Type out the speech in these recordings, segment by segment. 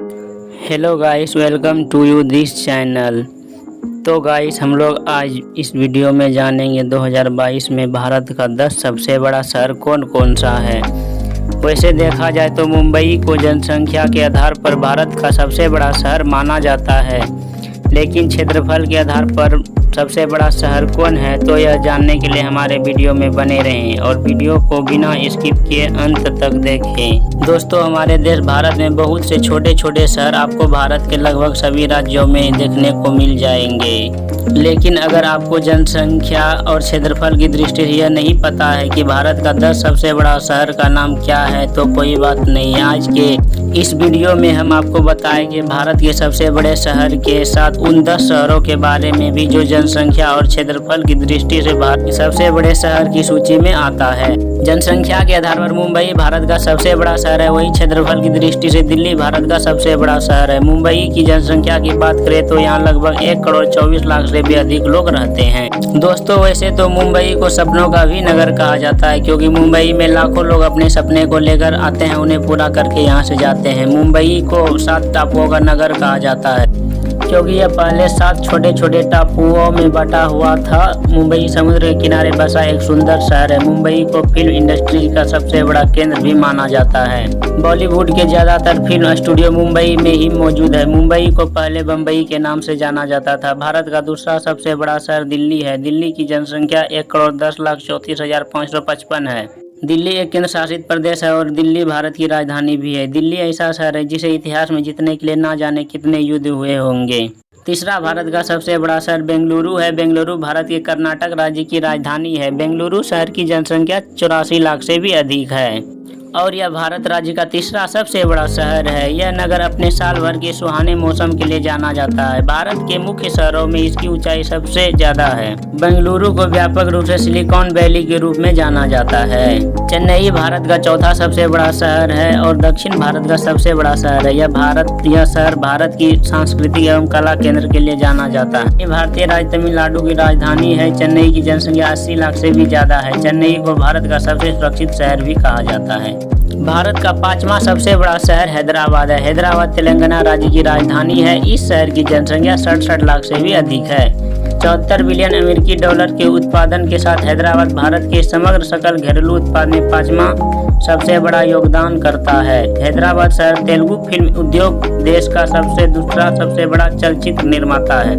Hello guys, welcome to you this channel. तो guys, हम लोग आज इस वीडियो में जानेंगे 2022 में भारत का 10 सबसे बड़ा शहर कौन कौन सा है। वैसे देखा जाए तो मुंबई को जनसंख्या के आधार पर भारत का सबसे बड़ा शहर माना जाता है, लेकिन क्षेत्रफल के आधार पर सबसे बड़ा शहर कौन है, तो यह जानने के लिए हमारे वीडियो में बने रहें और वीडियो को बिना स्किप किए अंत तक देखें। दोस्तों, हमारे देश भारत में बहुत से छोटे छोटे शहर आपको भारत के लगभग सभी राज्यों में देखने को मिल जाएंगे, लेकिन अगर आपको जनसंख्या और क्षेत्रफल की दृष्टि से यह नहीं पता है कि भारत का 10 सबसे बड़ा शहर का नाम क्या है, तो कोई बात नहीं। आज के इस वीडियो में हम आपको बताएंगे भारत के सबसे बड़े शहर के साथ उन 10 शहरों के बारे में भी जो जनसंख्या और क्षेत्रफल की दृष्टि से भारत के सबसे बड़े शहर की सूची में आता है। जनसंख्या के आधार पर मुंबई भारत का सबसे बड़ा शहर है, वहीं क्षेत्रफल की दृष्टि से दिल्ली भारत का सबसे बड़ा शहर है। मुंबई की जनसंख्या की बात करें तो यहाँ लगभग 1,24,00,000 से भी अधिक लोग रहते हैं। दोस्तों, वैसे तो मुंबई को सपनों का भी नगर कहा जाता है, क्योंकि मुंबई में लाखों लोग अपने सपने को लेकर आते हैं, उन्हें पूरा करके यहाँ से जाते हैं। मुंबई को 7 टापुओं का नगर कहा जाता है, क्योंकि यह पहले 7 छोटे छोटे टापुओं में बटा हुआ था। मुंबई समुद्र के किनारे बसा एक सुंदर शहर है। मुंबई को फिल्म इंडस्ट्री का सबसे बड़ा केंद्र भी माना जाता है। बॉलीवुड के ज्यादातर फिल्म स्टूडियो मुंबई में ही मौजूद है। मुंबई को पहले बम्बई के नाम से जाना जाता था। भारत का दूसरा सबसे बड़ा शहर दिल्ली है। दिल्ली की जनसंख्या 1,10,34,555 है। दिल्ली एक केंद्र शासित प्रदेश है और दिल्ली भारत की राजधानी भी है। दिल्ली ऐसा शहर है जिसे इतिहास में जीतने के लिए ना जाने कितने युद्ध हुए होंगे। तीसरा भारत का सबसे बड़ा शहर बेंगलुरु है। बेंगलुरु भारत के कर्नाटक राज्य की राजधानी है। बेंगलुरु शहर की जनसंख्या 84 लाख से भी अधिक है और यह भारत राज्य का तीसरा सबसे बड़ा शहर है। यह नगर अपने साल भर के सुहाने मौसम के लिए जाना जाता है। भारत के मुख्य शहरों में इसकी ऊंचाई सबसे ज्यादा है। बेंगलुरु को व्यापक रूप से सिलिकॉन वैली के रूप में जाना जाता है। चेन्नई भारत का चौथा सबसे बड़ा शहर है और दक्षिण भारत का सबसे बड़ा शहर है। यह शहर भारत की सांस्कृतिक एवं कला केंद्र के लिए जाना जाता है। भारतीय राज्य तमिलनाडु की राजधानी है। चेन्नई की जनसंख्या 80 लाख से भी ज्यादा है। चेन्नई को भारत का सबसे सुरक्षित शहर भी कहा जाता है। भारत का 5वां सबसे बड़ा शहर हैदराबाद है। हैदराबाद तेलंगाना राज्य की राजधानी है। इस शहर की जनसंख्या 67 लाख से भी अधिक है। 74 बिलियन अमेरिकी डॉलर के उत्पादन के साथ हैदराबाद भारत के समग्र सकल घरेलू उत्पाद में 5वां सबसे बड़ा योगदान करता है। हैदराबाद शहर तेलुगु फिल्म उद्योग देश का दूसरा सबसे बड़ा चलचित्र निर्माता है।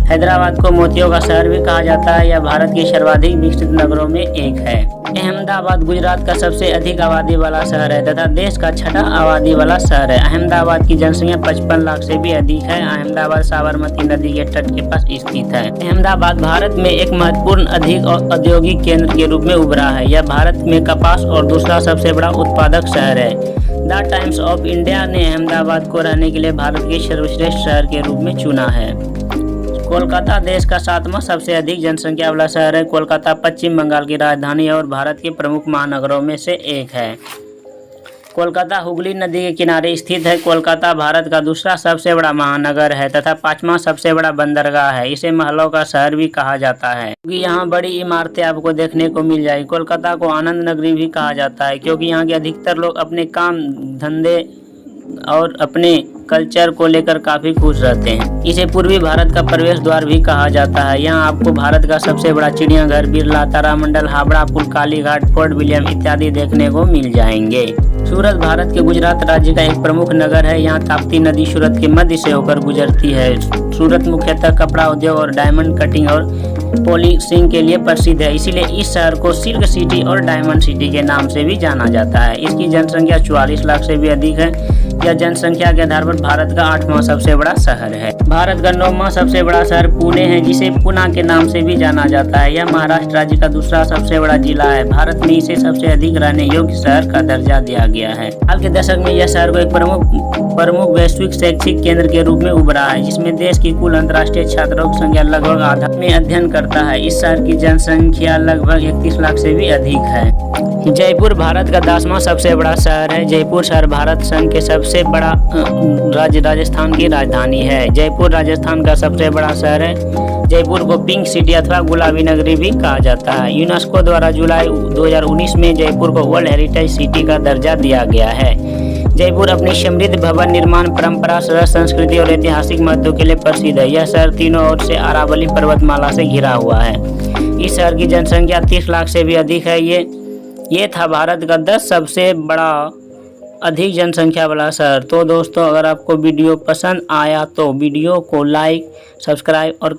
हैदराबाद को मोतियों का शहर भी कहा जाता है। यह भारत के सर्वाधिक विकसित नगरों में एक है। अहमदाबाद गुजरात का सबसे अधिक आबादी वाला शहर है तथा देश का 6ठा आबादी वाला शहर है। अहमदाबाद की जनसंख्या 55 लाख से भी अधिक है। अहमदाबाद साबरमती नदी के तट के पास स्थित है। अहमदाबाद भारत में एक महत्वपूर्ण अधिक औद्योगिक केंद्र के रूप में उभरा है। यह भारत में कपास और दूसरा सबसे बड़ा उत्पादक शहर है। द टाइम्स ऑफ इंडिया ने अहमदाबाद को रहने के लिए भारत के सर्वश्रेष्ठ शहर के रूप में चुना है। कोलकाता देश का 7वां सबसे अधिक जनसंख्या वाला शहर है। कोलकाता पश्चिम बंगाल की राजधानी है और भारत के प्रमुख महानगरों में से एक है। कोलकाता हुगली नदी के किनारे स्थित है। कोलकाता भारत का दूसरा सबसे बड़ा महानगर है तथा 5वां सबसे बड़ा बंदरगाह है। इसे महलों का शहर भी कहा जाता है, क्योंकि यहाँ बड़ी इमारतें आपको देखने को मिल जाएगी। कोलकाता को आनंद नगरी भी कहा जाता है, क्योंकि यहाँ के अधिकतर लोग अपने काम धंधे और अपने कल्चर को लेकर काफी खुश रहते हैं। इसे पूर्वी भारत का प्रवेश द्वार भी कहा जाता है। यहाँ आपको भारत का सबसे बड़ा चिड़ियाघर, बिरला, तारामंडल, हावड़ा पुल, कालीघाट, फोर्ट विलियम इत्यादि देखने को मिल जाएंगे। सूरत भारत के गुजरात राज्य का एक प्रमुख नगर है। यहाँ ताप्ती नदी सूरत के मध्य से होकर गुजरती है। सूरत मुख्यतः कपड़ा उद्योग और डायमंड कटिंग और पॉलिशिंग के लिए प्रसिद्ध है, इसीलिए इस शहर को सिल्क सिटी और डायमंड सिटी के नाम से भी जाना जाता है। इसकी जनसंख्या 44 लाख से भी अधिक है। यह जनसंख्या के आधार पर भारत का 8वां सबसे बड़ा शहर है। भारत का 9वां सबसे बड़ा शहर पुणे है, जिसे पूना के नाम से भी जाना जाता है। यह महाराष्ट्र राज्य का दूसरा सबसे बड़ा जिला है। भारत में इसे सबसे अधिक रहने योग्य शहर का दर्जा दिया गया है। हाल के दशक में यह शहर को एक प्रमुख वैश्विक शैक्षिक केंद्र के रूप में उभरा है, जिसमें देश की कुल अंतर्राष्ट्रीय छात्रों की संख्या लगभग आधा में अध्ययन करता है। इस शहर की जनसंख्या लगभग 31 लाख से भी अधिक है। जयपुर भारत का 10वां सबसे बड़ा शहर है। जयपुर शहर भारत संघ के सबसे बड़ा राज्य राजस्थान की राजधानी है। जयपुर राजस्थान का सबसे बड़ा शहर है। जयपुर को पिंक सिटी अथवा गुलाबी नगरी भी कहा जाता है। यूनेस्को द्वारा जुलाई 2019 में जयपुर को वर्ल्ड हेरिटेज सिटी का दर्जा दिया गया है। जयपुर अपनी समृद्ध भवन निर्माण परंपरा, सरस संस्कृति और ऐतिहासिक महत्व के लिए प्रसिद्ध है। यह शहर तीनों ओर से अरावली पर्वतमाला से घिरा हुआ है। इस शहर की जनसंख्या 30 लाख से भी अधिक है। ये था भारत का 10 सबसे बड़ा अधिक जनसंख्या वाला शहर। तो दोस्तों, अगर आपको वीडियो पसंद आया तो वीडियो को लाइक, सब्सक्राइब और